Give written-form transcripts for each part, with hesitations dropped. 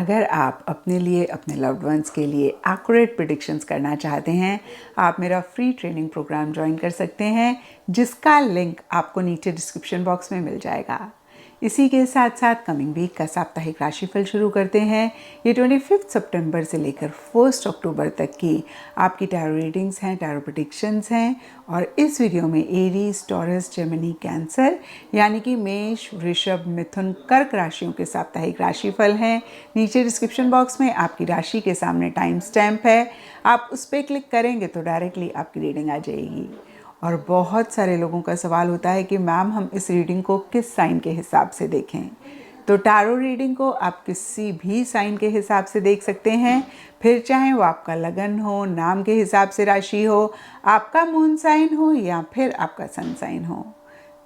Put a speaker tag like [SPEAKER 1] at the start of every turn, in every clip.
[SPEAKER 1] अगर आप अपने लिए, अपने लव्ड वंस के लिए एक्यूरेट प्रेडिक्शंस करना चाहते हैं, आप मेरा फ्री ट्रेनिंग प्रोग्राम ज्वाइन कर सकते हैं, जिसका लिंक आपको नीचे डिस्क्रिप्शन बॉक्स में मिल जाएगा। इसी के साथ साथ कमिंग वीक का साप्ताहिक राशिफल शुरू करते हैं। ये 25 सितंबर से लेकर 1 अक्टूबर तक की आपकी टैरो रीडिंग्स हैं, टैरो प्रेडिक्शंस हैं। और इस वीडियो में एरीज, टॉरस, जेमिनी, कैंसर यानी कि मेष, वृषभ, मिथुन, कर्क राशियों के साप्ताहिक राशिफल हैं। नीचे डिस्क्रिप्शन बॉक्स में आपकी राशि के सामने टाइम स्टैम्प है, आप उस पर क्लिक करेंगे तो डायरेक्टली आपकी रीडिंग आ जाएगी। और बहुत सारे लोगों का सवाल होता है कि मैम हम इस रीडिंग को किस साइन के हिसाब से देखें। तो टैरो रीडिंग को आप किसी भी साइन के हिसाब से देख सकते हैं, फिर चाहे वो आपका लगन हो, नाम के हिसाब से राशि हो, आपका मून साइन हो या फिर आपका सन साइन हो।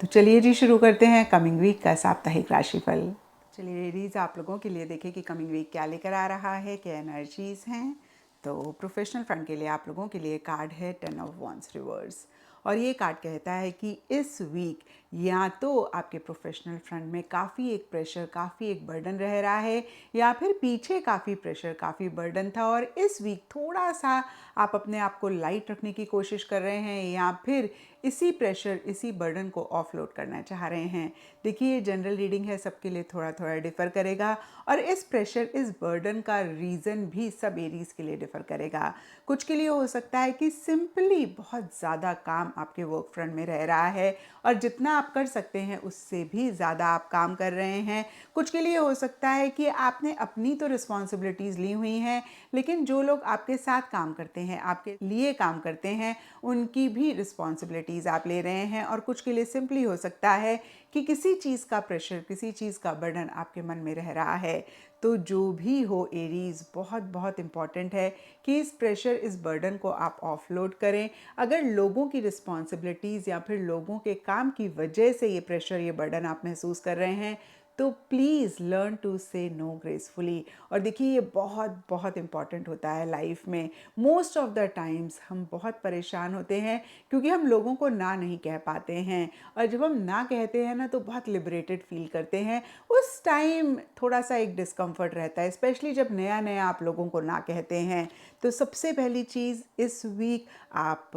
[SPEAKER 1] तो चलिए जी शुरू करते हैं कमिंग वीक का साप्ताहिक राशिफल। चलिए एरीज, आप लोगों के लिए देखें कि कमिंग वीक क्या लेकर आ रहा है, क्या एनर्जीज हैं। तो प्रोफेशनल फ्रंट के लिए आप लोगों के लिए कार्ड है 10 ऑफ वॉन्ड्स रिवर्स। और ये कार्ड कहता है कि इस वीक या तो आपके प्रोफेशनल फ्रंट में काफ़ी एक प्रेशर, काफ़ी एक बर्डन रह रहा है, या फिर पीछे काफ़ी प्रेशर, काफ़ी बर्डन था और इस वीक थोड़ा सा आप अपने आप को लाइट रखने की कोशिश कर रहे हैं, या फिर इसी प्रेशर, इसी बर्डन को ऑफलोड करना चाह रहे हैं। देखिए ये जनरल रीडिंग है, सबके लिए थोड़ा थोड़ा डिफ़र करेगा और इस प्रेशर, इस बर्डन का रीज़न भी सब एरीज के लिए डिफ़र करेगा। कुछ के लिए हो सकता है कि सिंपली बहुत ज़्यादा काम आपके वर्क फ्रंट में रह रहा है और जितना आप कर सकते हैं उससे भी ज़्यादा आप काम कर रहे हैं। कुछ के लिए हो सकता है कि आपने अपनी तो रिस्पॉन्सिबिलिटीज़ ली हुई हैं, लेकिन जो लोग आपके साथ काम करते हैं, आपके लिए काम करते हैं, उनकी भी रिस्पॉन्सिबिलिटीज़ आप ले रहे हैं। और कुछ के लिए सिंपली हो सकता है कि किसी चीज़ का प्रेशर, किसी चीज़ का बर्डन आपके मन में रह रहा है। तो जो भी हो एरीज, बहुत बहुत इम्पॉर्टेंट है कि इस प्रेशर, इस बर्डन को आप ऑफलोड करें। अगर लोगों की रिस्पॉन्सिबिलिटीज़ या फिर लोगों के काम की वजह से ये प्रेशर, ये बर्डन आप महसूस कर रहे हैं, तो प्लीज़ लर्न टू से नो ग्रेसफुली। और देखिए ये बहुत बहुत इम्पॉर्टेंट होता है लाइफ में। मोस्ट ऑफ द टाइम्स हम बहुत परेशान होते हैं क्योंकि हम लोगों को ना नहीं कह पाते हैं, और जब हम ना कहते हैं ना तो बहुत लिबरेटेड फील करते हैं। उस टाइम थोड़ा सा एक डिस्कम्फर्ट रहता है, स्पेशली जब नया नया आप लोगों को ना कहते हैं। तो सबसे पहली चीज़, इस वीक आप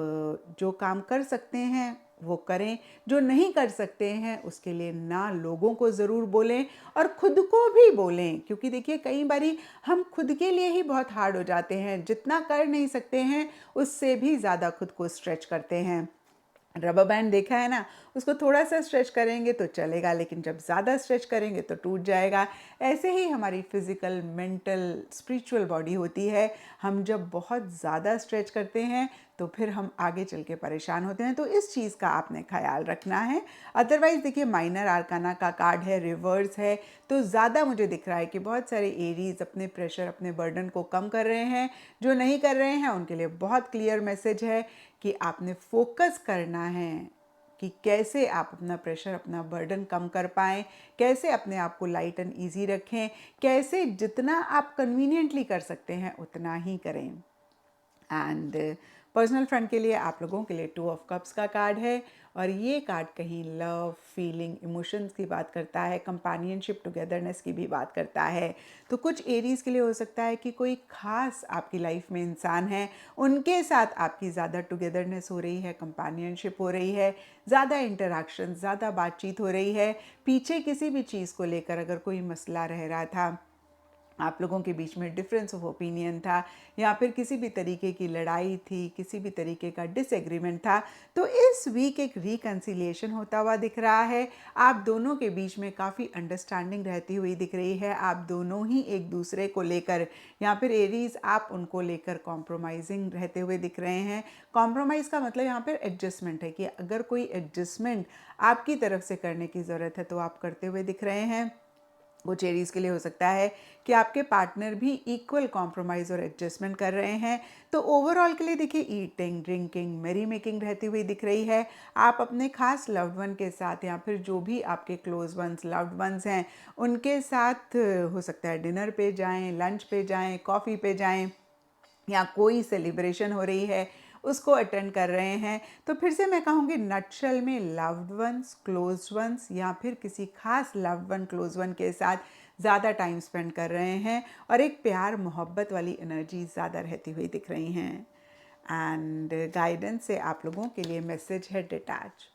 [SPEAKER 1] जो काम कर सकते हैं वो करें, जो नहीं कर सकते हैं उसके लिए ना लोगों को ज़रूर बोलें और ख़ुद को भी बोलें। क्योंकि देखिए कई बारी हम खुद के लिए ही बहुत हार्ड हो जाते हैं, जितना कर नहीं सकते हैं उससे भी ज़्यादा खुद को स्ट्रेच करते हैं। रबर बैंड देखा है ना, उसको थोड़ा सा स्ट्रेच करेंगे तो चलेगा, लेकिन जब ज़्यादा स्ट्रेच करेंगे तो टूट जाएगा। ऐसे ही हमारी फिज़िकल, मेंटल, स्पिरिचुअल बॉडी होती है। हम जब बहुत ज़्यादा स्ट्रेच करते हैं तो फिर हम आगे चल के परेशान होते हैं। तो इस चीज़ का आपने ख्याल रखना है। अदरवाइज़ देखिए माइनर आर्काना का कार्ड है, रिवर्स है, तो ज़्यादा मुझे दिख रहा है कि बहुत सारे एरीज अपने प्रेशर, अपने बर्डन को कम कर रहे हैं। जो नहीं कर रहे हैं उनके लिए बहुत क्लियर मैसेज है कि आपने फोकस करना है कि कैसे आप अपना प्रेशर, अपना बर्डन कम कर पाएँ, कैसे अपने आप को लाइट एंड ईजी रखें, कैसे जितना आप कन्वीनियंटली कर सकते हैं उतना ही करें। एंड पर्सनल फ्रंट के लिए आप लोगों के लिए 2 ऑफ कप्स का कार्ड है, और ये कार्ड कहीं लव, फीलिंग, इमोशंस की बात करता है, कंपेनियनशिप, टुगेदरनेस की भी बात करता है। तो कुछ एरीज के लिए हो सकता है कि कोई खास आपकी लाइफ में इंसान है, उनके साथ आपकी ज़्यादा टुगेदरनेस हो रही है, कंपेनियनशिप हो रही है, ज़्यादा इंटरेक्शन, ज़्यादा बातचीत हो रही है। पीछे किसी भी चीज़ को लेकर अगर कोई मसला रह रहा था, आप लोगों के बीच में डिफरेंस ऑफ ओपिनियन था, या फिर किसी भी तरीके की लड़ाई थी, किसी भी तरीके का डिसएग्रीमेंट था, तो इस वीक एक रिकन्सिलिएशन होता हुआ दिख रहा है। आप दोनों के बीच में काफ़ी अंडरस्टैंडिंग रहती हुई दिख रही है। आप दोनों ही एक दूसरे को लेकर, या फिर एरीज आप उनको लेकर कॉम्प्रोमाइजिंग रहते हुए दिख रहे हैं। कॉम्प्रोमाइज़ का मतलब यहाँ पर एडजस्टमेंट है कि अगर कोई एडजस्टमेंट आपकी तरफ से करने की ज़रूरत है तो आप करते हुए दिख रहे हैं। कुछ एरीज के लिए हो सकता है कि आपके पार्टनर भी इक्वल कॉम्प्रोमाइज़ और एडजस्टमेंट कर रहे हैं। तो ओवरऑल के लिए देखिए ईटिंग, ड्रिंकिंग, मेरी मेकिंग रहती हुई दिख रही है। आप अपने खास लव्ड वन के साथ, या फिर जो भी आपके क्लोज वंस, लव्ड वंस हैं, उनके साथ हो सकता है डिनर पे जाएं, लंच पे जाएं, कॉफ़ी पे जाएं, या कोई सेलिब्रेशन हो रही है उसको अटेंड कर रहे हैं। तो फिर से मैं कहूँगी नटशेल में लव्ड वंस, क्लोज वंस, या फिर किसी खास लव्ड वन, क्लोज वन के साथ ज़्यादा टाइम स्पेंड कर रहे हैं और एक प्यार मोहब्बत वाली एनर्जी ज़्यादा रहती हुई दिख रही हैं। एंड गाइडेंस से आप लोगों के लिए मैसेज है डिटैच।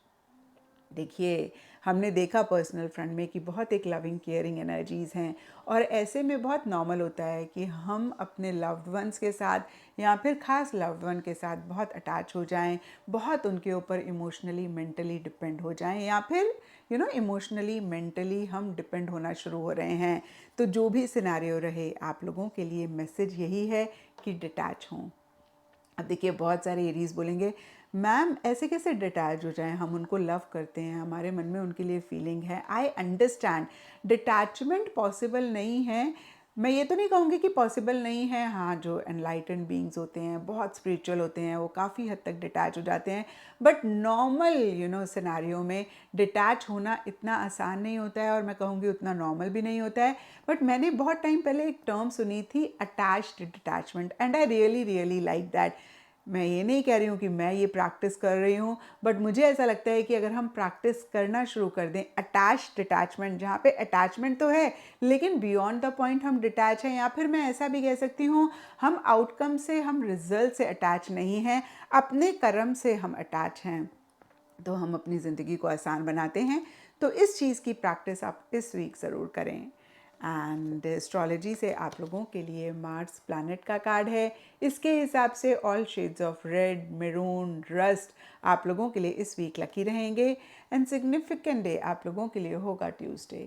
[SPEAKER 1] देखिए, हमने देखा पर्सनल फ्रंट में कि बहुत एक लविंग केयरिंग एनर्जीज़ हैं और ऐसे में बहुत नॉर्मल होता है कि हम अपने लव्ड वंस के साथ या फिर ख़ास लव्ड वन के साथ बहुत अटैच हो जाएं, बहुत उनके ऊपर इमोशनली मेंटली डिपेंड हो जाएं या फिर इमोशनली मेंटली हम डिपेंड होना शुरू हो रहे हैं। तो जो भी सिनेरियो रहे, आप लोगों के लिए मैसेज यही है कि डिटैच हों। अब देखिए, बहुत सारे एरीज बोलेंगे मैम ऐसे कैसे डिटैच हो जाएं, हम उनको लव करते हैं, हमारे मन में उनके लिए फीलिंग है। आई अंडरस्टैंड डिटैचमेंट पॉसिबल नहीं है। मैं ये तो नहीं कहूँगी कि पॉसिबल नहीं है। हाँ, जो एनलाइटेंड बीइंग्स होते हैं, बहुत स्पिरिचुअल होते हैं, वो काफ़ी हद तक डिटैच हो जाते हैं। बट नॉर्मल सिनेरियो में डिटैच होना इतना आसान नहीं होता है और मैं कहूँगी उतना नॉर्मल भी नहीं होता है। बट मैंने बहुत टाइम पहले एक टर्म सुनी थी, attached detachment, and I really really like that. मैं ये नहीं कह रही हूँ कि मैं ये प्रैक्टिस कर रही हूँ, बट मुझे ऐसा लगता है कि अगर हम प्रैक्टिस करना शुरू कर दें अटैच डिटैचमेंट, जहाँ पे अटैचमेंट तो है लेकिन बियॉन्ड द पॉइंट हम डिटैच हैं, या फिर मैं ऐसा भी कह सकती हूँ हम आउटकम से, हम रिजल्ट से अटैच नहीं हैं, अपने कर्म से हम अटैच हैं, तो हम अपनी ज़िंदगी को आसान बनाते हैं। तो इस चीज़ की प्रैक्टिस आप इस वीक ज़रूर करें। एंड एस्ट्रोलॉजी से आप लोगों के लिए मार्स प्लैनेट का कार्ड है। इसके हिसाब से all shades of red, maroon, rust आप लोगों के लिए इस वीक लकी रहेंगे। एंड सिग्निफिकेंट डे आप लोगों के लिए होगा ट्यूसडे।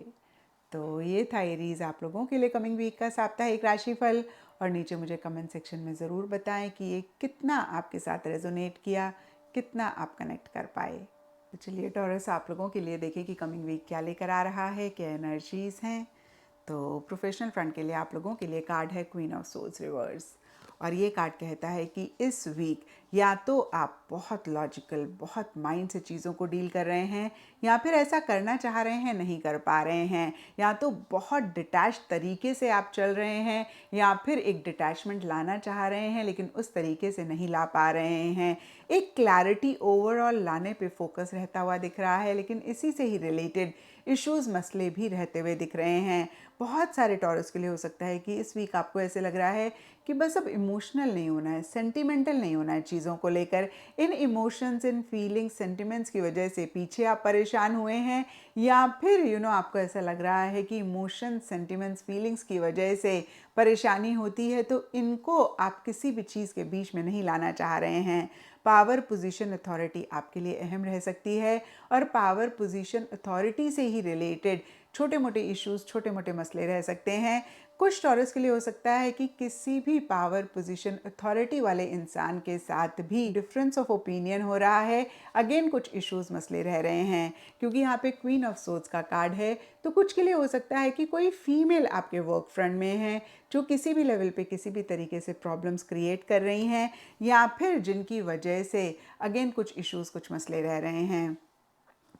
[SPEAKER 1] तो ये था एरीज आप लोगों के लिए कमिंग वीक का साप्ताहिक राशिफल। और नीचे मुझे कमेंट सेक्शन में ज़रूर बताएं कि ये कितना आपके साथ रेजोनेट किया, कितना आप कनेक्ट कर पाए। तो चलिए टॉरस, आप लोगों के लिए देखें कि कमिंग वीक क्या लेकर आ रहा है, क्या एनर्जीज़ हैं। तो प्रोफेशनल फ्रंट के लिए आप लोगों के लिए कार्ड है क्वीन ऑफ सोल्स रिवर्स। और ये कार्ड कहता है कि इस वीक या तो आप बहुत लॉजिकल, बहुत माइंड से चीज़ों को डील कर रहे हैं, या फिर ऐसा करना चाह रहे हैं नहीं कर पा रहे हैं, या तो बहुत डिटैच तरीके से आप चल रहे हैं, या फिर एक डिटैचमेंट लाना चाह रहे हैं लेकिन उस तरीके से नहीं ला पा रहे हैं। एक क्लैरिटी ओवरऑल लाने पे फोकस रहता हुआ दिख रहा है, लेकिन इसी से ही रिलेटेड इश्यूज़, मसले भी रहते हुए दिख रहे हैं। बहुत सारे टॉरस के लिए हो सकता है कि इस वीक आपको ऐसे लग रहा है कि बस अब इमोशनल नहीं होना है, सेंटिमेंटल नहीं होना है चीज़ों को लेकर। इन इमोशंस, इन फीलिंग्स, सेंटिमेंट्स की वजह से पीछे आप परेशान हुए हैं, या फिर आपको ऐसा लग रहा है कि इमोशंस, सेंटिमेंट्स, फीलिंग्स की वजह से परेशानी होती है, तो इनको आप किसी भी चीज़ के बीच में नहीं लाना चाह रहे हैं। पावर, पोजीशन, अथॉरिटी आपके लिए अहम रह सकती है, और पावर, पोजीशन, अथॉरिटी से ही रिलेटेड छोटे मोटे इश्यूज, छोटे मोटे मसले रह सकते हैं। कुछ टॉरस के लिए हो सकता है कि किसी भी पावर, पोजीशन, अथॉरिटी वाले इंसान के साथ भी डिफरेंस ऑफ ओपिनियन हो रहा है। अगेन कुछ इश्यूज, मसले रह रहे हैं, क्योंकि यहाँ पे क्वीन ऑफ सोर्ड्स का कार्ड है। तो कुछ के लिए हो सकता है कि कोई फीमेल आपके वर्क फ्रंट में है जो किसी भी लेवल पे किसी भी तरीके से प्रॉब्लम्स क्रिएट कर रही हैं, या फिर जिनकी वजह से अगेन कुछ इश्यूज, कुछ मसले रह रहे हैं।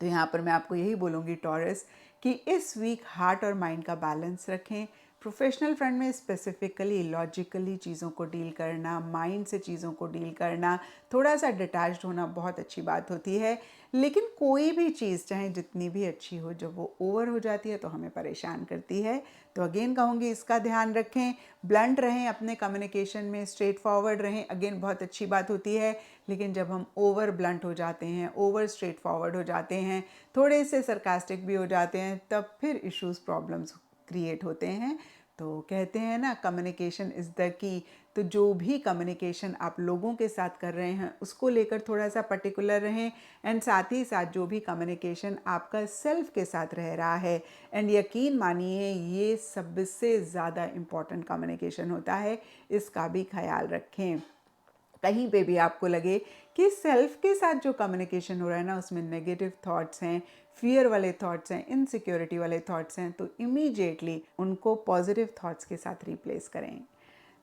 [SPEAKER 1] तो यहाँ पर मैं आपको यही बोलूँगी टॉरस कि इस वीक हार्ट और माइंड का बैलेंस रखें। प्रोफेशनल फ्रंट में स्पेसिफिकली लॉजिकली चीज़ों को डील करना, माइंड से चीज़ों को डील करना, थोड़ा सा डिटैच्ड होना बहुत अच्छी बात होती है। लेकिन कोई भी चीज़ चाहे जितनी भी अच्छी हो, जब वो ओवर हो जाती है तो हमें परेशान करती है। तो अगेन कहूँगी इसका ध्यान रखें, ब्लंट रहें अपने कम्युनिकेशन में, स्ट्रेट फॉरवर्ड रहें। अगेन बहुत अच्छी बात होती है, लेकिन जब हम ओवर ब्लंट हो जाते हैं, ओवर स्ट्रेट फॉरवर्ड हो जाते हैं, थोड़े से सरकास्टिक भी हो जाते हैं, तब फिर इश्यूज़, प्रॉब्लम्स क्रिएट होते हैं। तो कहते हैं ना, कम्युनिकेशन इज़ द की। तो जो भी कम्युनिकेशन आप लोगों के साथ कर रहे हैं उसको लेकर थोड़ा सा पर्टिकुलर रहें, एंड साथ ही साथ जो भी कम्युनिकेशन आपका सेल्फ के साथ रह रहा है, एंड यकीन मानिए ये सबसे ज़्यादा इम्पॉर्टेंट कम्युनिकेशन होता है, इसका भी ख्याल रखें। कहीं पे भी आपको लगे कि सेल्फ के साथ जो कम्युनिकेशन हो रहा है ना, उसमें नेगेटिव थॉट्स हैं, फियर वाले थॉट्स हैं, इनसिक्योरिटी वाले थॉट्स हैं, तो इमीडिएटली उनको पॉजिटिव थॉट्स के साथ रिप्लेस करें।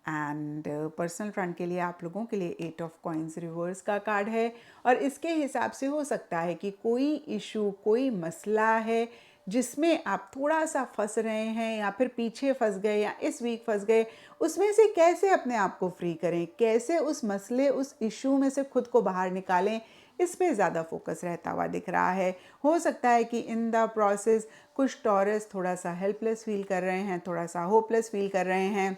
[SPEAKER 1] एंड पर्सनल फ्रंट के लिए आप लोगों के लिए 8 ऑफ कॉइन्स रिवर्स का कार्ड है, और इसके हिसाब से हो सकता है कि कोई इशू, कोई मसला है जिसमें आप थोड़ा सा फंस रहे हैं, या फिर पीछे फंस गए, या इस वीक फंस गए, उसमें से कैसे अपने आप को फ्री करें, कैसे उस मसले, उस इशू में से खुद को बाहर निकालें, इस पे ज़्यादा फोकस रहता हुआ दिख रहा है। हो सकता है कि इन द प्रोसेस कुछ टॉरस थोड़ा सा हेल्पलेस फील कर रहे हैं, थोड़ा सा होपलेस फील कर रहे हैं।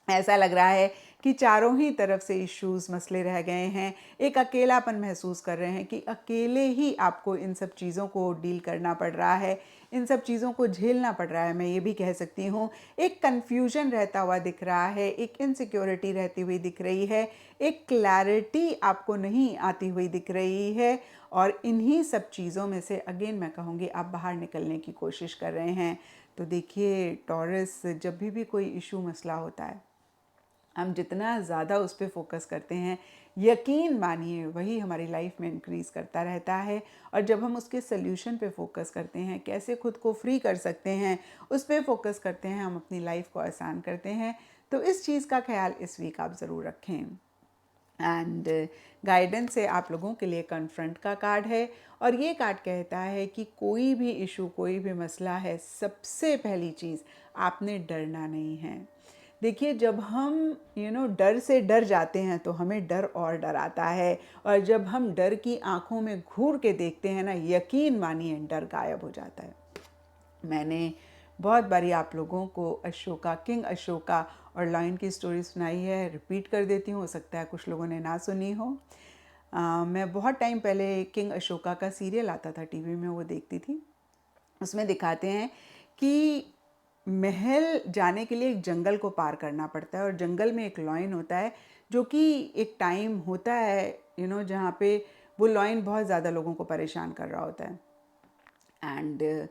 [SPEAKER 1] ऐसा लग रहा है कि चारों ही तरफ से इश्यूज मसले रह गए हैं। एक अकेलापन महसूस कर रहे हैं कि अकेले ही आपको इन सब चीज़ों को डील करना पड़ रहा है, इन सब चीज़ों को झेलना पड़ रहा है, मैं ये भी कह सकती हूँ। एक कन्फ्यूजन रहता हुआ दिख रहा है, एक इनसिक्योरिटी रहती हुई दिख रही है, एक क्लैरिटी आपको नहीं आती हुई दिख रही है। और इन्हीं सब चीज़ों में से अगेन मैं कहूँगी आप बाहर निकलने की कोशिश कर रहे हैं। तो देखिए टॉरस, जब भी कोई इशू मसला होता है, हम जितना ज़्यादा उस पर फोकस करते हैं, यकीन मानिए वही हमारी लाइफ में इंक्रीज़ करता रहता है। और जब हम उसके सल्यूशन पे फोकस करते हैं, कैसे खुद को फ्री कर सकते हैं, उस पर फोकस करते हैं, हम अपनी लाइफ को आसान करते हैं। तो इस चीज़ का ख्याल इस वीक आप ज़रूर रखें। एंड गाइडेंस से आप लोगों के लिए कन्फ्रंट का कार्ड है, और ये कार्ड कहता है कि कोई भी इशू, कोई भी मसला है, सबसे पहली चीज़ आपने डरना नहीं है। देखिए जब हम डर से डर जाते हैं तो हमें डर और डर आता है, और जब हम डर की आंखों में घूर के देखते हैं ना, यकीन मानिए डर गायब हो जाता है। मैंने बहुत बारी आप लोगों को अशोका, किंग अशोका और लॉयन की स्टोरी सुनाई है, रिपीट कर देती हूँ, हो सकता है कुछ लोगों ने ना सुनी हो। मैं बहुत टाइम पहले किंग अशोका का सीरियल आता था टीवी में, वो देखती थी। उसमें दिखाते हैं कि महल जाने के लिए एक जंगल को पार करना पड़ता है, और जंगल में एक लॉयन होता है, जो कि एक टाइम होता है जहाँ पे वो लॉयन बहुत ज़्यादा लोगों को परेशान कर रहा होता है। एंड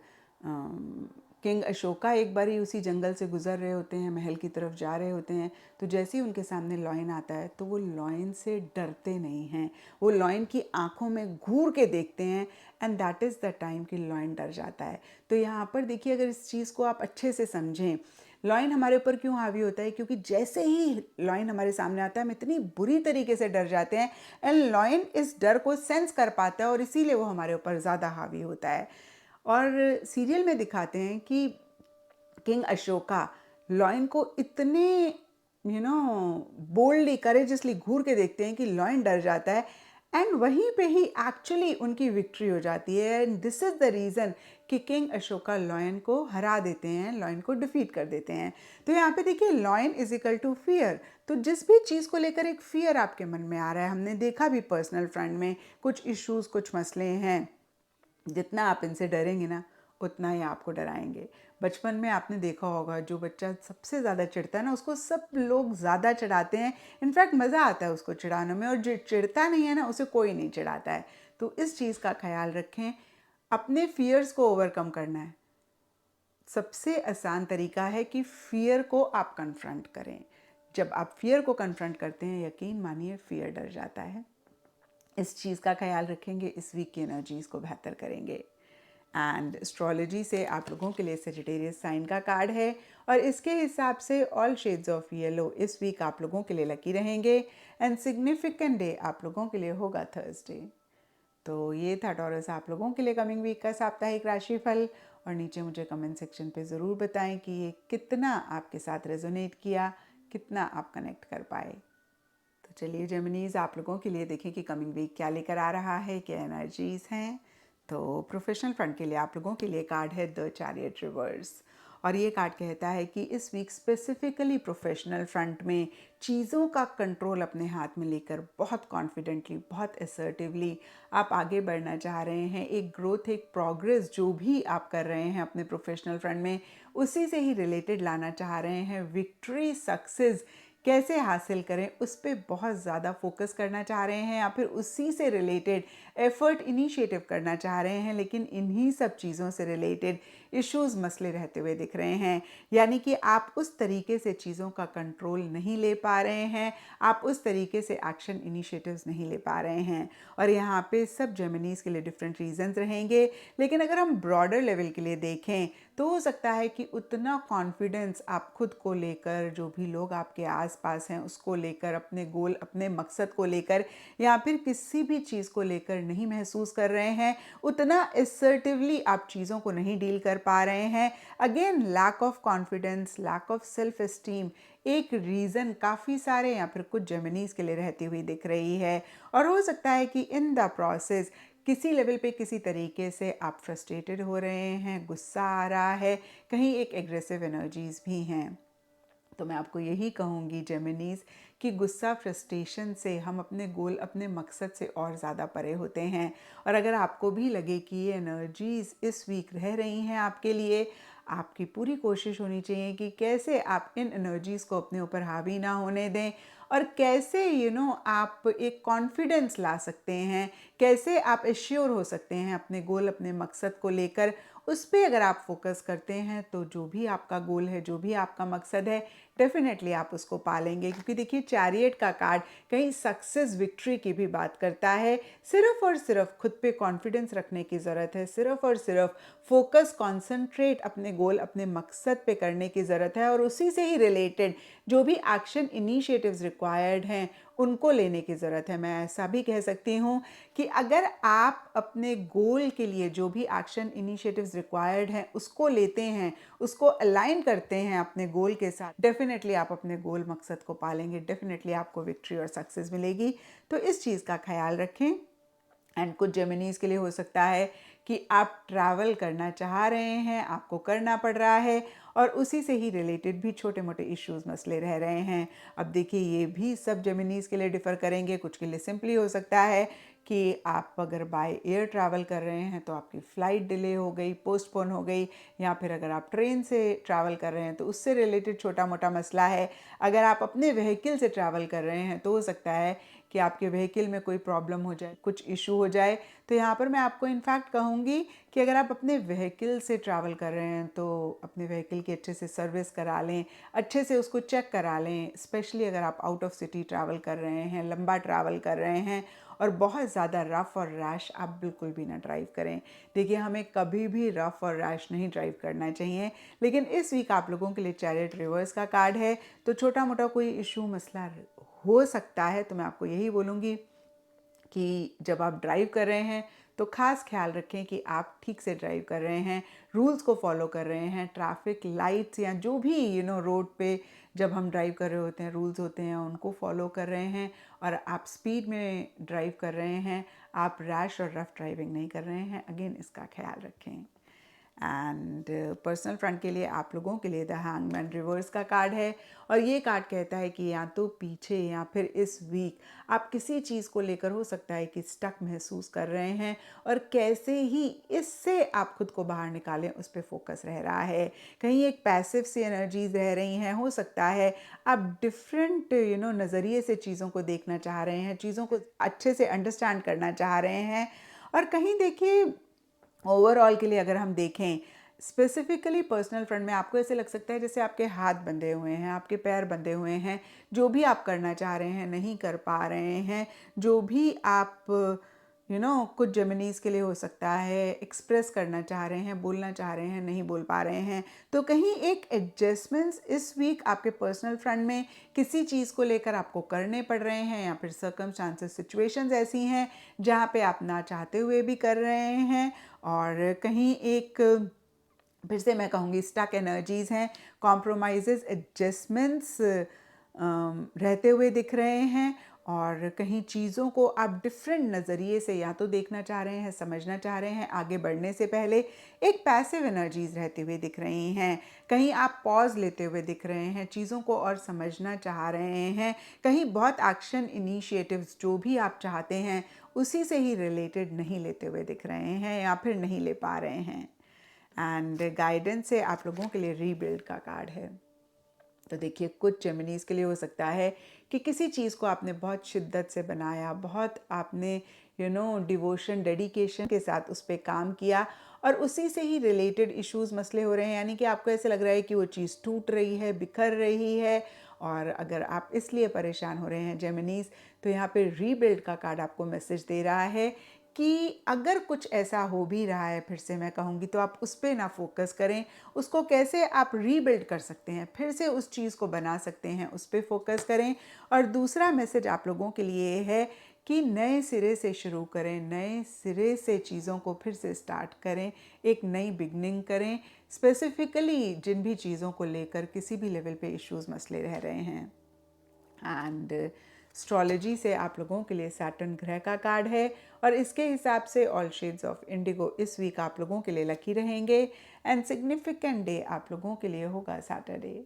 [SPEAKER 1] किंग अशोका एक बारी उसी जंगल से गुजर रहे होते हैं, महल की तरफ जा रहे होते हैं, तो जैसे ही उनके सामने लॉयन आता है तो वो लॉयन से डरते नहीं हैं, वो लॉयन की आंखों में घूर के देखते हैं, and that is the time कि लॉयन डर जाता है। तो यहाँ पर देखिए, अगर इस चीज़ को आप अच्छे से समझें, लॉयन हमारे ऊपर क्यों हावी होता है, क्योंकि जैसे ही लॉयन हमारे सामने आता है हम इतनी बुरी तरीके से डर जाते हैं, एंड लॉयन इस डर को सेंस कर पाता है, और इसीलिए वो हमारे ऊपर ज़्यादा हावी होता है। और सीरियल में दिखाते हैं कि किंग अशोका लॉयन को इतने बोल्डली, करेजसली घूर के देखते हैं कि लॉयन डर जाता है, एंड वहीं पे ही एक्चुअली उनकी विक्ट्री हो जाती है। And this is the reason कि किंग अशोका लॉयन को हरा देते हैं, लॉयन को डिफीट कर देते हैं। तो यहाँ पे देखिए, lion is equal to fear. तो जिस भी चीज़ को लेकर एक फियर आपके मन में आ रहा है, हमने देखा भी पर्सनल फ्रंट में कुछ इश्यूज, कुछ मसले हैं, जितना आप इनसे डरेंगे ना उतना ही आपको डराएंगे। बचपन में आपने देखा होगा, जो बच्चा सबसे ज़्यादा चिढ़ता है ना, उसको सब लोग ज़्यादा चिढ़ाते हैं। इनफैक्ट मज़ा आता है उसको चिढ़ाने में, और जो चिढ़ता नहीं है ना, उसे कोई नहीं चिढ़ाता है। तो इस चीज़ का ख्याल रखें, अपने फियर्स को ओवरकम करना है। सबसे आसान तरीका है कि फियर को आप कन्फ्रंट करें। जब आप फियर को कन्फ्रंट करते हैं, यकीन मानिए फियर डर जाता है। इस चीज़ का ख्याल रखेंगे, इस वीक की एनर्जीज़ को बेहतर करेंगे। एंड एस्ट्रोलॉजी से आप लोगों के लिए सेजिटेरियस साइन का कार्ड है, और इसके हिसाब से ऑल शेड्स ऑफ येलो इस वीक आप लोगों के लिए लकी रहेंगे। एंड सिग्निफिकेंट डे आप लोगों के लिए होगा थर्सडे। तो ये था टॉरस आप लोगों के लिए कमिंग वीक का साप्ताहिक राशिफल। और नीचे मुझे कमेंट सेक्शन पे ज़रूर बताएं कि ये कितना आपके साथ रेजोनेट किया, कितना आप कनेक्ट कर पाए। तो चलिए जेमिनीज, आप लोगों के लिए देखें कि कमिंग वीक क्या लेकर आ रहा है, क्या एनर्जीज हैं। तो प्रोफेशनल फ्रंट के लिए आप लोगों के लिए कार्ड है द चैरियट रिवर्स, और ये कार्ड कहता है कि इस वीक स्पेसिफिकली प्रोफेशनल फ्रंट में चीज़ों का कंट्रोल अपने हाथ में लेकर बहुत कॉन्फिडेंटली, बहुत असर्टिवली आप आगे बढ़ना चाह रहे हैं। एक ग्रोथ, एक प्रोग्रेस जो भी आप कर रहे हैं अपने प्रोफेशनल फ्रंट में, उसी से ही रिलेटेड लाना चाह रहे हैं। विक्ट्री, सक्सेस कैसे हासिल करें उस पर बहुत ज़्यादा फोकस करना चाह रहे हैं, या फिर उसी से रिलेटेड एफर्ट इनिशिएटिव करना चाह रहे हैं। लेकिन इन्हीं सब चीज़ों से रिलेटेड इश्यूज, मसले रहते हुए दिख रहे हैं। यानी कि आप उस तरीके से चीज़ों का कंट्रोल नहीं ले पा रहे हैं, आप उस तरीके से एक्शन इनिशिएटिव्स नहीं ले पा रहे हैं। और यहाँ पे सब जेमिनीज के लिए डिफरेंट रीजंस रहेंगे, लेकिन अगर हम ब्रॉडर लेवल के लिए देखें तो हो सकता है कि उतना कॉन्फिडेंस आप खुद को लेकर, जो भी लोग आपके आसपास हैं उसको लेकर, अपने गोल, अपने मकसद को लेकर, या फिर किसी भी चीज़ को लेकर नहीं महसूस कर रहे हैं। उतना असर्टिवली आप चीज़ों को नहीं डील कर पा रहे हैं। Again lack of confidence, lack of self esteem एक रीज़न काफ़ी सारे या फिर कुछ जेमिनीज के लिए रहती हुई दिख रही है। और हो सकता है कि इन द प्रोसेस किसी लेवल पे किसी तरीके से आप फ्रस्ट्रेटेड हो रहे हैं, गुस्सा आ रहा है, कहीं एक एग्रेसिव एनर्जीज भी हैं। तो मैं आपको यही कहूँगी जेमिनीज कि गुस्सा, फ्रस्ट्रेशन से हम अपने गोल, अपने मकसद से और ज़्यादा परे होते हैं। और अगर आपको भी लगे कि ये एनर्जीज इस वीक रह रही हैं आपके लिए, आपकी पूरी कोशिश होनी चाहिए कि कैसे आप इन एनर्जीज़ को अपने ऊपर हावी ना होने दें और कैसे आप एक कॉन्फिडेंस ला सकते हैं, कैसे आप एश्योर हो सकते हैं अपने गोल, अपने मकसद को लेकर। उस पर अगर आप फोकस करते हैं तो जो भी आपका गोल है, जो भी आपका मकसद है, डेफिनेटली आप उसको पालेंगे। क्योंकि देखिए चैरियट का कार्ड कहीं सक्सेस, विक्ट्री की भी बात करता है। सिर्फ और सिर्फ खुद पे कॉन्फिडेंस रखने की ज़रूरत है, सिर्फ और सिर्फ फोकस, कॉन्सेंट्रेट अपने गोल, अपने मकसद पे करने की ज़रूरत है। और उसी से ही रिलेटेड जो भी एक्शन इनिशिएटिव्स रिक्वायर्ड हैं उनको लेने की ज़रूरत है। मैं ऐसा भी कह सकती हूँ कि अगर आप अपने गोल के लिए जो भी एक्शन इनिशिएटिव्स रिक्वायर्ड हैं उसको लेते हैं, उसको अलाइन करते हैं अपने गोल के साथ, डेफिनेटली आप अपने गोल, मकसद को पालेंगे, डेफिनेटली आपको विक्ट्री और सक्सेस मिलेगी। तो इस चीज़ का ख्याल रखें। एंड कुछ जेमिनीज के लिए हो सकता है कि आप ट्रैवल करना चाह रहे हैं, आपको करना पड़ रहा है और उसी से ही रिलेटेड भी छोटे मोटे इश्यूज, मसले रह रहे हैं। अब देखिए ये भी सब जेमिनीज के लिए डिफ़र करेंगे। कुछ के लिए सिंपली हो सकता है कि आप अगर बाय एयर ट्रैवल कर रहे हैं तो आपकी फ़्लाइट डिले हो गई, पोस्टपोन हो गई, या फिर अगर आप ट्रेन से ट्रैवल कर रहे हैं तो उससे रिलेटेड छोटा मोटा मसला है। अगर आप अपने व्हीकल से ट्रैवल कर रहे हैं तो हो सकता है कि आपके व्हीकल में कोई प्रॉब्लम हो जाए, कुछ इशू हो जाए। तो यहाँ पर मैं आपको इनफैक्ट कहूँगी कि अगर आप अपने व्हीकल से ट्रैवल कर रहे हैं तो अपने व्हीकल की अच्छे से सर्विस करा लें, अच्छे से उसको चेक करा लें। स्पेशली अगर आप आउट ऑफ सिटी ट्रैवल कर रहे हैं, लंबा ट्रैवल कर रहे हैं और बहुत ज़्यादा रफ़ और रैश आप बिल्कुल भी ना ड्राइव करें। देखिए हमें कभी भी रफ़ और रैश नहीं ड्राइव करना चाहिए। लेकिन इस वीक आप लोगों के लिए चैरियट रिवर्स का कार्ड है, तो छोटा मोटा कोई इशू, मसला हो सकता है। तो मैं आपको यही बोलूँगी कि जब आप ड्राइव कर रहे हैं तो ख़ास ख्याल रखें कि आप ठीक से ड्राइव कर रहे हैं, रूल्स को फॉलो कर रहे हैं, ट्रैफिक लाइट्स या जो भी रोड पे जब हम ड्राइव कर रहे होते हैं रूल्स होते हैं उनको फॉलो कर रहे हैं और आप स्पीड में ड्राइव कर रहे हैं, आप रैश और रफ़ ड्राइविंग नहीं कर रहे हैं। अगेन इसका ख्याल रखें। एंड पर्सनल फ्रंट के लिए आप लोगों के लिए द हैंगमैन रिवर्स का कार्ड है और ये कार्ड कहता है कि या तो पीछे या फिर इस वीक आप किसी चीज़ को लेकर हो सकता है कि स्टक महसूस कर रहे हैं और कैसे ही इससे आप खुद को बाहर निकालें उस पर फोकस रह रहा है। कहीं एक पैसिव सी एनर्जीज रह रही हैं। हो सकता है आप डिफरेंट नज़रिए से चीज़ों को देखना चाह रहे हैं, चीज़ों को अच्छे से अंडरस्टैंड करना चाह रहे हैं। और कहीं देखिए ओवरऑल के लिए अगर हम देखें स्पेसिफिकली पर्सनल फ्रंट में आपको ऐसे लग सकता है जैसे आपके हाथ बंधे हुए हैं, आपके पैर बंधे हुए हैं। जो भी आप करना चाह रहे हैं नहीं कर पा रहे हैं। जो भी आप कुछ जेमिनीज के लिए हो सकता है एक्सप्रेस करना चाह रहे हैं, बोलना चाह रहे हैं, नहीं बोल पा रहे हैं। तो कहीं एक एडजस्टमेंट्स इस वीक आपके पर्सनल फ्रंट में किसी चीज़ को लेकर आपको करने पड़ रहे हैं या फिर सर्कमस्टांसेस, सिचुएशंस ऐसी हैं जहाँ पे आप ना चाहते हुए भी कर रहे हैं। और कहीं एक फिर से मैं कहूँगी स्टक एनर्जीज़ हैं, कॉम्प्रोमाइज़ेस, एडजस्टमेंट्स रहते हुए दिख रहे हैं। और कहीं चीज़ों को आप डिफरेंट नज़रिए से या तो देखना चाह रहे हैं, समझना चाह रहे हैं आगे बढ़ने से पहले। एक पैसिव एनर्जीज़ रहती हुई दिख रही हैं। कहीं आप पॉज लेते हुए दिख रहे हैं, चीज़ों को और समझना चाह रहे हैं। कहीं बहुत एक्शन इनिशिएटिव्स जो भी आप चाहते हैं उसी से ही रिलेटेड नहीं लेते हुए दिख रहे हैं या फिर नहीं ले पा रहे हैं। एंड गाइडेंस से आप लोगों के लिए रीबिल्ड का कार्ड है। तो देखिए कुछ जेमिनीज के लिए हो सकता है कि किसी चीज़ को आपने बहुत शिद्दत से बनाया, बहुत आपने डिवोशन, डेडिकेशन के साथ उस पर काम किया और उसी से ही रिलेटेड इश्यूज, मसले हो रहे हैं। यानी कि आपको ऐसे लग रहा है कि वो चीज़ टूट रही है, बिखर रही है। और अगर आप इसलिए परेशान हो रहे हैं जेमिनीज, तो यहाँ पे रीबिल्ड का कार्ड आपको मैसेज दे रहा है कि अगर कुछ ऐसा हो भी रहा है, फिर से मैं कहूँगी, तो आप उस पर ना फोकस करें। उसको कैसे आप रीबिल्ड कर सकते हैं, फिर से उस चीज़ को बना सकते हैं, उस पर फोकस करें। और दूसरा मैसेज आप लोगों के लिए है कि नए सिरे से शुरू करें, नए सिरे से चीज़ों को फिर से स्टार्ट करें, एक नई बिगनिंग करें, स्पेसिफिकली जिन भी चीज़ों को लेकर किसी भी लेवल पे इश्यूज मसले रह रहे हैं। एंड एस्ट्रोलॉजी से आप लोगों के लिए सैटर्न ग्रह का कार्ड है और इसके हिसाब से ऑल शेड्स ऑफ इंडिगो इस वीक आप लोगों के लिए लकी रहेंगे एंड सिग्निफिकेंट डे आप लोगों के लिए होगा सैटरडे।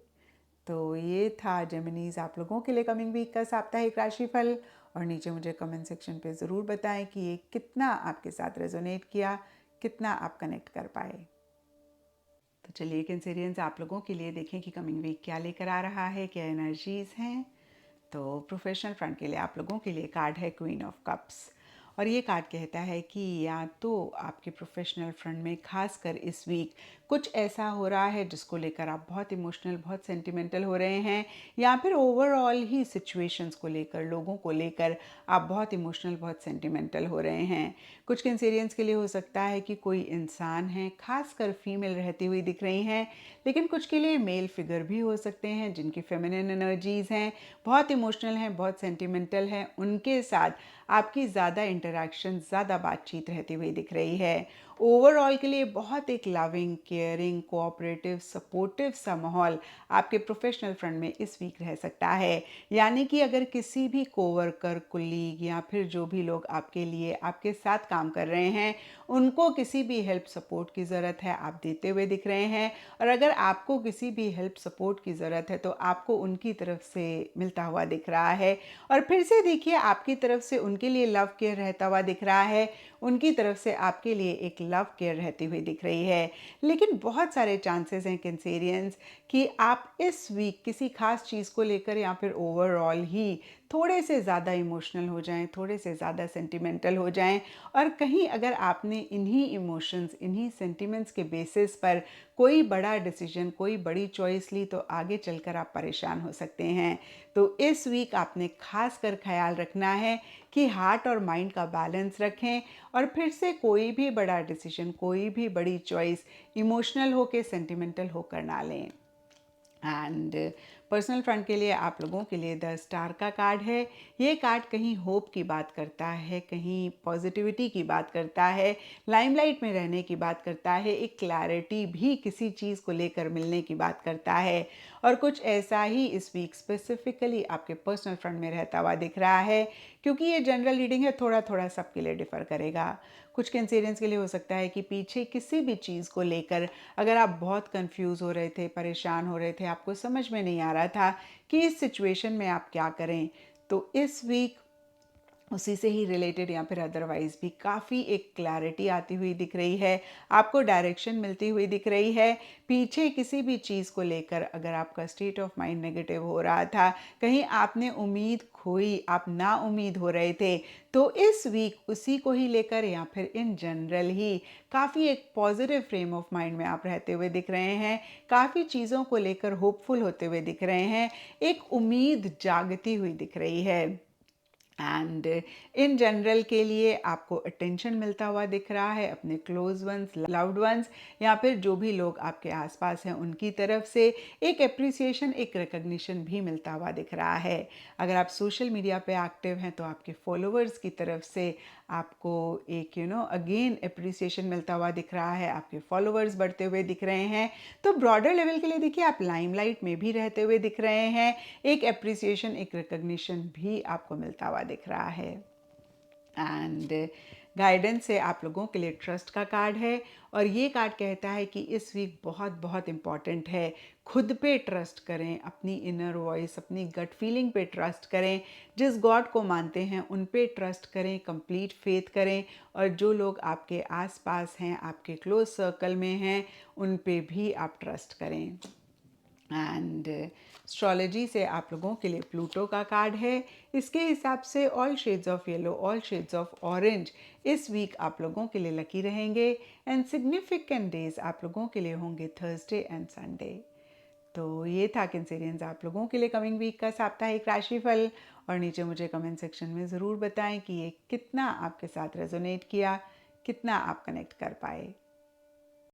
[SPEAKER 1] तो ये था जेमिनीज आप लोगों के लिए कमिंग वीक का साप्ताहिक राशिफल और नीचे मुझे कमेंट सेक्शन पे ज़रूर बताएं कि ये कितना आपके साथ रेजोनेट किया, कितना आप कनेक्ट कर पाए। तो चलिए कैंसेरियंस आप लोगों के लिए देखें कि कमिंग वीक क्या लेकर आ रहा है, क्या एनर्जीज हैं। तो प्रोफेशनल फ्रंट के लिए आप लोगों के लिए कार्ड है क्वीन ऑफ कप्स और ये कार्ड कहता है कि या तो आपके प्रोफेशनल फ्रंट में खासकर इस वीक कुछ ऐसा हो रहा है जिसको लेकर आप बहुत इमोशनल, बहुत सेंटिमेंटल हो रहे हैं, या फिर ओवरऑल ही सिचुएशंस को लेकर, लोगों को लेकर आप बहुत इमोशनल, बहुत सेंटिमेंटल हो रहे हैं। कुछ कैंसेरियंस के लिए हो सकता है कि कोई इंसान है, खासकर फीमेल रहती हुई दिख रही हैं, लेकिन कुछ के लिए मेल फिगर भी हो सकते हैं जिनकी फेमिनिन एनर्जीज़ हैं, बहुत इमोशनल हैं, बहुत सेंटिमेंटल हैं, उनके साथ आपकी ज़्यादा इंटरेक्शन, ज़्यादा बातचीत रहती हुई दिख रही है। ओवरऑल के लिए बहुत एक लविंग, केयरिंग, कोऑपरेटिव, सपोर्टिव सा माहौल आपके प्रोफेशनल फ्रंट में इस वीक रह सकता है। यानी कि अगर किसी भी कोवर्कर, कुलीग या फिर जो भी लोग आपके लिए, आपके साथ काम कर रहे हैं, उनको किसी भी हेल्प सपोर्ट की ज़रूरत है, आप देते हुए दिख रहे हैं। और अगर आपको किसी भी हेल्प सपोर्ट की ज़रूरत है तो आपको उनकी तरफ से मिलता हुआ दिख रहा है। और फिर से देखिए, आपकी तरफ से उनके लिए लव केयर रहता हुआ दिख रहा है, उनकी तरफ से आपके लिए एक लव केयर रहती हुई दिख रही है। लेकिन बहुत सारे चांसेस हैं कैंसेरियंस कि आप इस वीक किसी खास चीज़ को लेकर या फिर ओवरऑल ही थोड़े से ज़्यादा इमोशनल हो जाएं, थोड़े से ज़्यादा सेंटिमेंटल हो जाएं, और कहीं अगर आपने इन्हीं इमोशंस, इन्हीं सेंटिमेंट्स के बेसिस पर कोई बड़ा डिसीजन, कोई बड़ी चॉइस ली तो आगे चलकर आप परेशान हो सकते हैं। तो इस वीक आपने खास कर ख्याल रखना है कि हार्ट और माइंड का बैलेंस रखें और फिर से कोई भी बड़ा डिसीजन, कोई भी बड़ी चॉइस इमोशनल होकर, सेंटिमेंटल होकर ना लें। एंड पर्सनल फ्रंट के लिए आप लोगों के लिए द स्टार का कार्ड है। ये कार्ड कहीं होप की बात करता है, कहीं पॉजिटिविटी की बात करता है, लाइमलाइट में रहने की बात करता है, एक क्लैरिटी भी किसी चीज़ को लेकर मिलने की बात करता है। और कुछ ऐसा ही इस वीक स्पेसिफिकली आपके पर्सनल फ्रंट में रहता हुआ दिख रहा है। क्योंकि ये जनरल रीडिंग है, थोड़ा थोड़ा सबके लिए डिफर करेगा। कुछ कैंसेरियंस के लिए हो सकता है कि पीछे किसी भी चीज़ को लेकर अगर आप बहुत कंफ्यूज हो रहे थे, परेशान हो रहे थे, आपको समझ में नहीं आ रहा था कि इस सिचुएशन में आप क्या करें, तो इस वीक उसी से ही रिलेटेड या फिर अदरवाइज भी काफ़ी एक क्लैरिटी आती हुई दिख रही है, आपको डायरेक्शन मिलती हुई दिख रही है। पीछे किसी भी चीज़ को लेकर अगर आपका स्टेट ऑफ माइंड नेगेटिव हो रहा था, कहीं आपने उम्मीद खोई, आप ना उम्मीद हो रहे थे, तो इस वीक उसी को ही लेकर या फिर इन जनरल ही काफ़ी एक पॉजिटिव फ्रेम ऑफ माइंड में आप रहते हुए दिख रहे हैं, काफ़ी चीज़ों को लेकर होपफुल होते हुए दिख रहे हैं, एक उम्मीद जागती हुई दिख रही है। एंड इन जनरल के लिए आपको अटेंशन मिलता हुआ दिख रहा है अपने क्लोज वंस, लव्ड वंस या फिर जो भी लोग आपके आसपास हैं उनकी तरफ से एक एप्रिसिएशन, एक रिकग्निशन भी मिलता हुआ दिख रहा है। अगर आप सोशल मीडिया पे एक्टिव हैं तो आपके फॉलोअर्स की तरफ से आपको एक अगेन एप्रिसिएशन मिलता हुआ दिख रहा है, आपके फॉलोअर्स बढ़ते हुए दिख रहे हैं। तो ब्रॉडर लेवल के लिए देखिए, आप लाइमलाइट में भी रहते हुए दिख रहे हैं, एक एप्रिसिएशन, एक रिकग्निशन भी आपको मिलता हुआ दिख रहा है। एंड गाइडेंस से आप लोगों के लिए ट्रस्ट का कार्ड है और ये कार्ड कहता है कि इस वीक बहुत बहुत इम्पॉर्टेंट है, खुद पे ट्रस्ट करें, अपनी इनर वॉइस, अपनी गट फीलिंग पे ट्रस्ट करें, जिस गॉड को मानते हैं उन पे ट्रस्ट करें, कंप्लीट फेथ करें, और जो लोग आपके आसपास हैं, आपके क्लोज सर्कल में हैं, उन पे भी आप ट्रस्ट करें। एंड एस्ट्रोलॉजी से आप लोगों के लिए प्लूटो का कार्ड है। इसके हिसाब से all shades of yellow, all shades of orange इस वीक आप लोगों के लिए लकी रहेंगे एंड सिग्निफिकेंट डेज आप लोगों के लिए होंगे थर्सडे एंड संडे। तो ये था कैंसेरियंस आप लोगों के लिए कमिंग वीक का साप्ताहिक राशिफल, और नीचे मुझे कमेंट सेक्शन में ज़रूर बताएं कि ये कितना आपके साथ रेजोनेट किया, कितना आप कनेक्ट कर पाए।